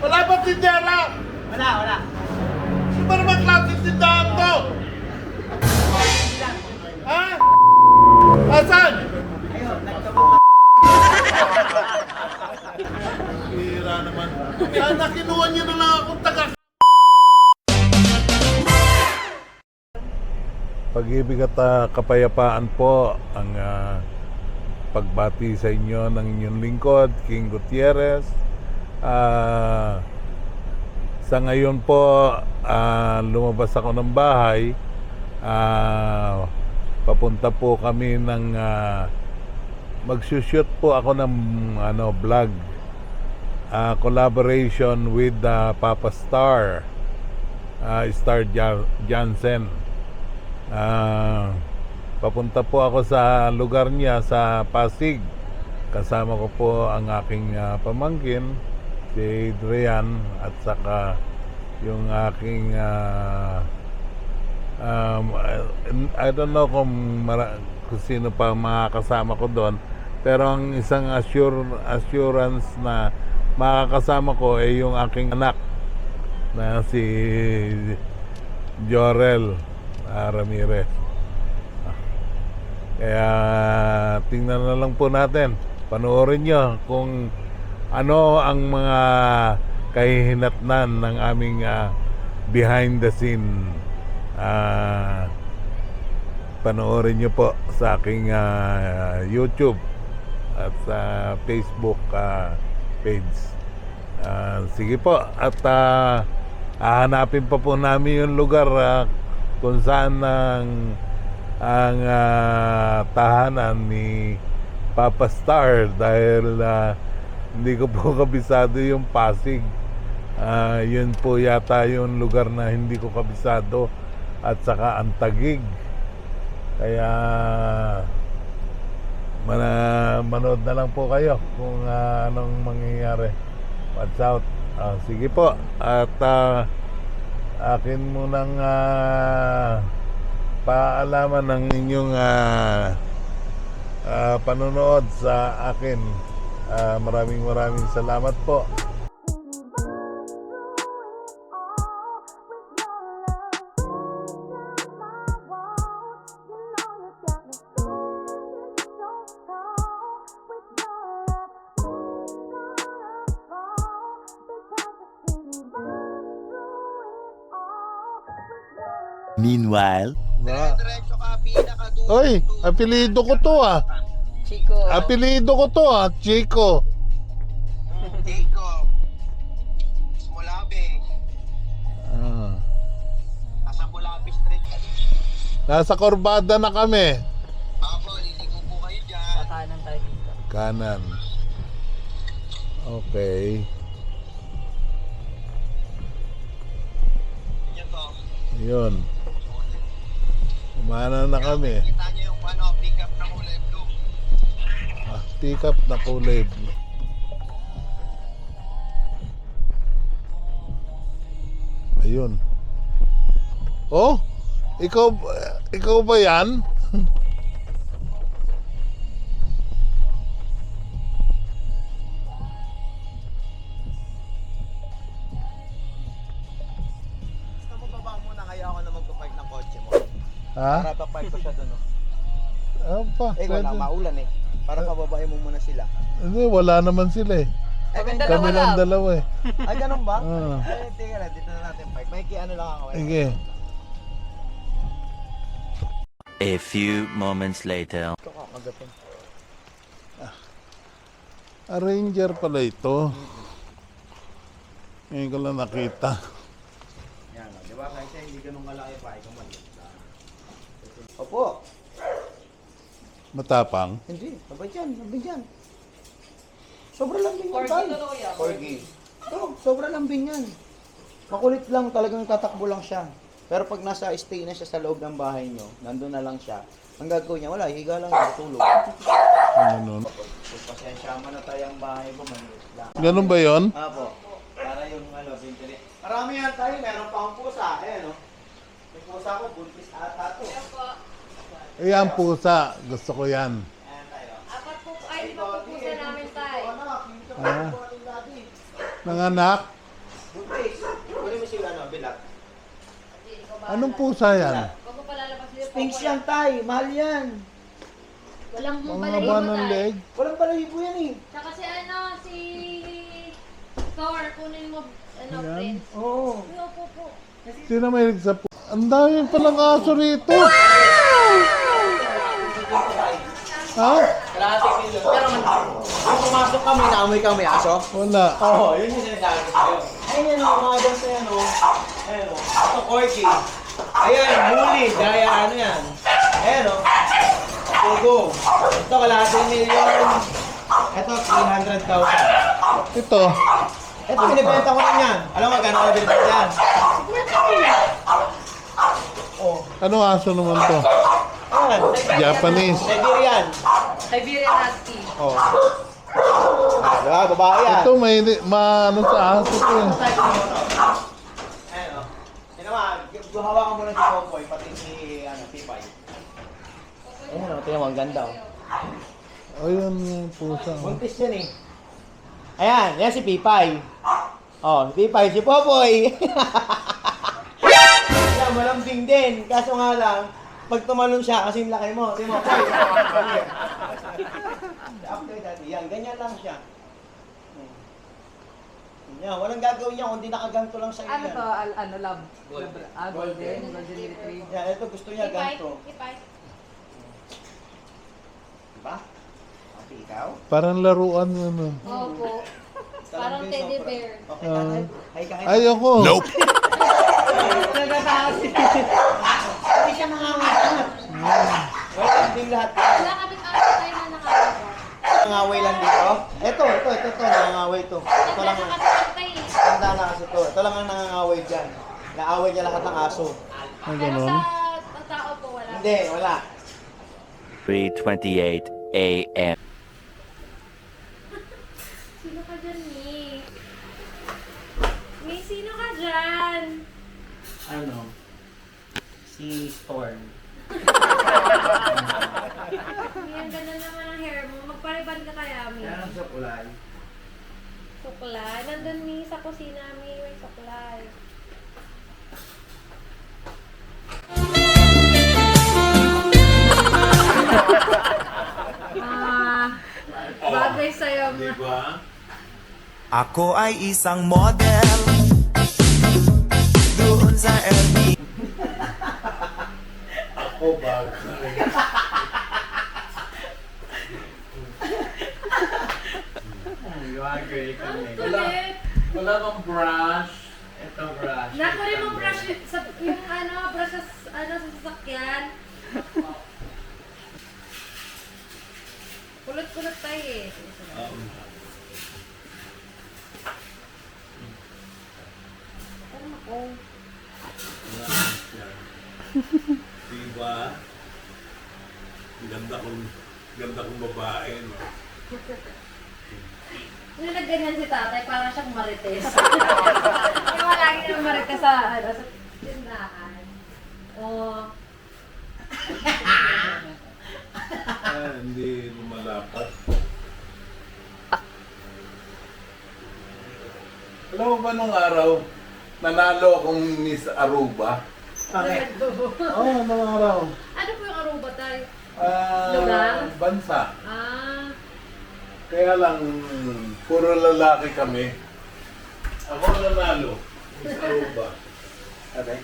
Wala ba tindera? Wala. Ano ba naman klaseng tindahan to? Ha? Asan? Ayun, nagkabuka. Hira naman. Sana kinuha niyo na lang akong taga. Pag-ibig at kapayapaan po ang pagbati sa inyo ng inyong lingkod, King Gutierrez. Sa ngayon po, lumabas ako ng bahay. Papunta po kami ng magsushoot po ako ng vlog. Collaboration with Papa Star. Star Jansen. Papunta po ako sa lugar niya sa Pasig. Kasama ko po ang aking pamangkin, si Adrian, at saka yung aking I don't know kung sino pa makakasama ko doon, pero ang isang assurance na makakasama ko ay yung aking anak na si Jorel Ramirez. Kaya tingnan na lang po natin, panoorin nyo kung ano ang mga kahihinatnan ng aming behind the scene. Panoorin nyo po sa aking YouTube at sa Facebook page. Sige po, at hahanapin pa po namin yung lugar kung saan ang tahanan ni Papa Star, dahil hindi ko po kabisado yung Pasig. Yun po yata yung lugar na hindi ko kabisado, at saka ang Taguig. Kaya manood na lang po kayo kung anong mangyayari. Watch out. Sige po, at akin munang paalaman ng inyong panonood sa akin. Maraming salamat po. Meanwhile, Diretso ka, pinakadulo. Oy, apelido ko to Chico. Apelido ko to Chico. Jacob. Mulabe. Nasa Mulabe Street. Nasa Corbada na kami. Apo, liligo po kayo dyan. Kanan tayo dito. Kanan. Okay. Yan to. Yun. Umana na kami. Kita nyo yung pick-up na kulay blue. Pick up na kulay blue. Ayun. Oh, ikaw ba yan? Gusto mo baba muna, kaya ako na magpapark ng kotse mo. Ha? Para papark ko siya doon. Pwede. Maulan eh. Para pababain mo muna sila. Hindi, wala naman sila eh. Kami lang dalawa eh. Ay, ganun ba? Ah. Tingnan na, dito na natin park. May ano lang ako. Sige. a few moments later. Ito kakagapin. Ranger pala ito. Ngayon ko lang nakita. Yan, di ba? Kasi hindi ganun kalaki pa. Ikaw maliit lang. Opo. Matapang. Hindi. Sabay dyan. Sobrang lambing yan, Tal. Corgi. Oo, sobrang lambing yan. Makulit lang, talagang tatakbo lang siya. Pero pag nasa stay na siya sa loob ng bahay nyo, nandun na lang siya, ang gagawin niya, wala, higa lang, tutulog. Ano nun? Pasensya mo na tayo ang bahay ko, maliit lang. Ganun ba yon? Apo, para yung bintili. Marami yan tayo, meron pa akong pusa. No? May pusa ko, buntis ata to. Ayan, pusa. Gusto ko yan. Ayan tayo. Apat po, ay, lima po pusa namin tayo. Ano, Ah. Nanganak? Buntis. Kunin mo si bilat. Anong pusa yan? Huwag mo palalabas yung Sphinx yan, tay. Mahal yan. Walang Ang balahibo haba ng tayo. leg. Walang balahibo yan eh. Tsaka si Thor, kunin mo, Yan. Prince. Oo. Po. Sino may sa pusa? Ang dami palang aso rito. Ha? Kalahati million. Pero nung pumasok kami, naamoy kami aso. Wala. Oo, yun yung sinasabi ko sa'yo. Ayun yan o, mga dance na yan o. Ayun o. Ito, corky. Ayan, huli. Gaya ano yan. Ayan o. Pugo. Ito, kalahating million. Ito, 300,000. Ito. Ito, binibenta ko lang yan. Alam mo, gano'n ko binibenta yan? Oh. Anong aso naman to? Ayan. Japanese. Siberian. Siberian Husky. Oh. Diba, babae yan. Ito may ano sa aso to eh. Ayan o. Yan naman, hawakan mo lang si Popoy, pati si Pipay. Ayan o, tingnan mo, ang ganda o. Ayun yung pusa. Buntis yan eh. Ayan, yan si Pipay. Oh, si Pipay, si Popoy. Ayan, malambing din. Kaso nga lang, pag tumalon siya, kasi yung laki mo. Tingnan mo, Poy. After that, yan, ganyan lang siya. Yan, walang gagawin niya kundi nakaganto lang sa iyo. Ano to? Ano, love? Golden. Golden retriever. Yan, ito gusto niya ganto. Ipay. Diba? Okay, ikaw? Parang laruan ano. Opo. Parang teddy bear. Okay, tatay. Hi ka. Ayoko. Nope. Hindi siya nangangagat. Wala din lahat. Wala kami tayo na nakakita. Nangaway lang dito. Ito, nangangaway to. Ito lang ang Nakakatay. tanda na kasi to. Ito lang ang nangangaway dyan. Naaway niya lahat ng aso. Ay, Pero ganon. sa tao po wala. Hindi, wala. 3:28 a.m. Sino ka dyan, Mi? Mi, sino ka dyan? Ano? Si Storm. Mi, ang ganda naman ang hair mo. Magpariban ka kaya, Mi. Yan ang sukulay. Suklay. Nandun, Mi, sa kusina, Mi. May suklay. Bagay sa'yo, Mi. Ako ay isang model doon sa LB. Ako ba? Kulit. Wala bang brush? Ito brush. Naku rin mong brush sa, yung brush sa, sa sasakyan. Kulot-kulot tayo eh. Parang ako. Diba? Ganda kong babae, no? Nung nagganyan si tatay, parang siyang marites. Yung lagi nang marites sa tindahan. Oh. Hindi lumalapat. Alam mo ba nung araw, nanalo akong Miss Aruba? Okay. Oo, nung araw. Ano po yung Aruba tayo? Ah, Lugar? bansa. Ah, Kaya lang, puro lalaki kami. Ako nanalo. Miss Aruba. Okay.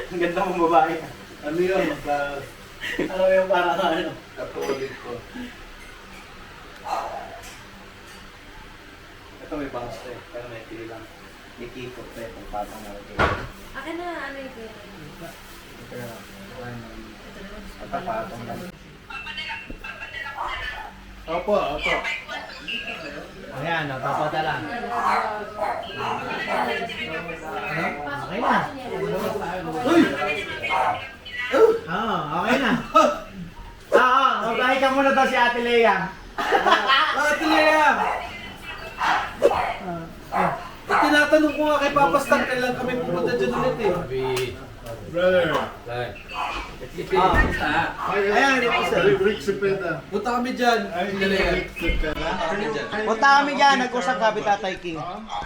Ang ganda mong babae. Ano yun? Ano yung parang ano? Katolik ko. Ito may bangs to eh. Pero may pili lang. May kikot to eh. Kung patang natin. akin na ano ito. Pero, patapatong lang. Opo, opo. Ayan, napapadala. Okay na. Uy! Okay na. Magbahay ka muna daw si Ate Lea. Ate Lea! Tinatanong ko nga kay Papa Stan, kailan kami pupunta dyan ulit eh. Brother. Ayan, ito sir. Rick Cepeda. Punta kami dyan. Ay, Rick Cepeda. Punta kami dyan, nag-usap kami Tatay King.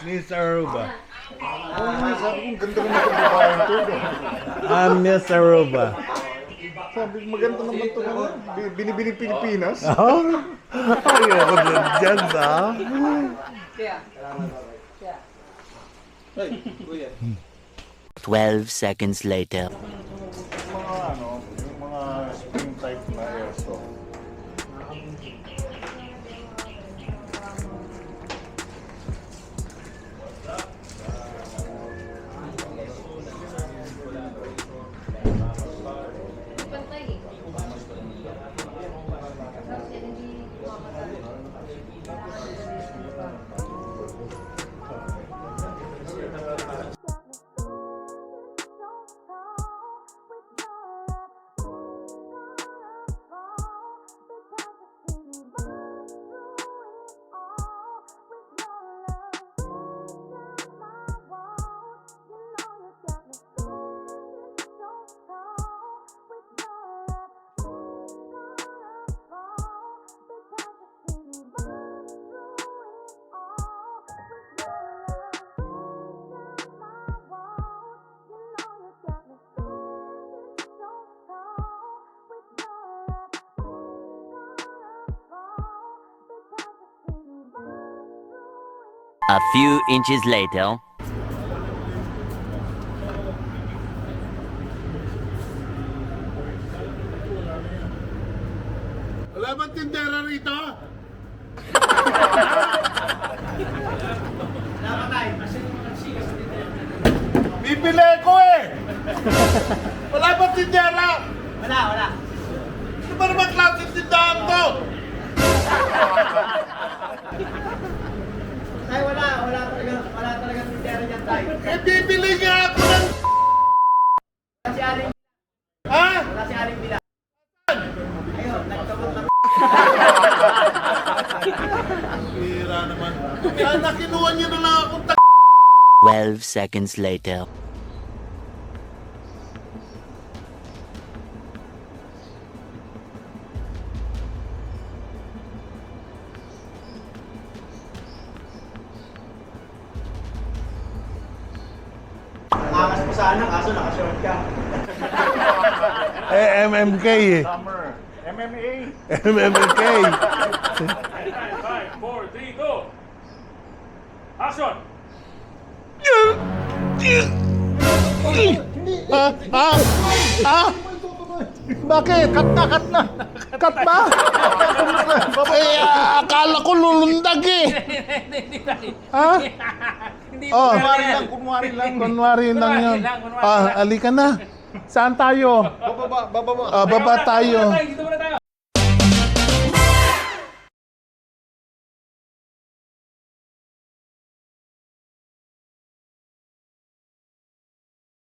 Miss Aruba. Sabi ko, ganda naman itong babae ito. Miss Aruba. Sabi ko, maganda naman ito. Binibining Pilipinas. Ayoko din dyan, ha? Kaya. 12 seconds later. Yung mga spring type na airsoft. Pantay eh. Tapos yan, hindi kumakasal. A few inches later. Wala bang tindera rito? Bibili ko eh! Wala bang tindera? Wala. Ano ba naman klaseng tindahan to? Tay, wala talaga tindera dyan, Tay. Eh, bibili nga ako ng... Kasi aling, Ha? kasi aling bila. Ayun, nagkabot na. Bira naman. Sana kinuha niyo na lang akong 12 seconds later. Angas mo sana, kaso nakashort ka. Eh, MMK eh. Summer. MMA. MMK. 5, 4, 3, go! Action! Bakit? Cut na. Cut ba? Eh, akala ko lulundag eh. Ha? Oh, Kunwari lang. kunwari lang yun. Alika na. Saan tayo? Bababa. Baba tayo. Dito muna tayo!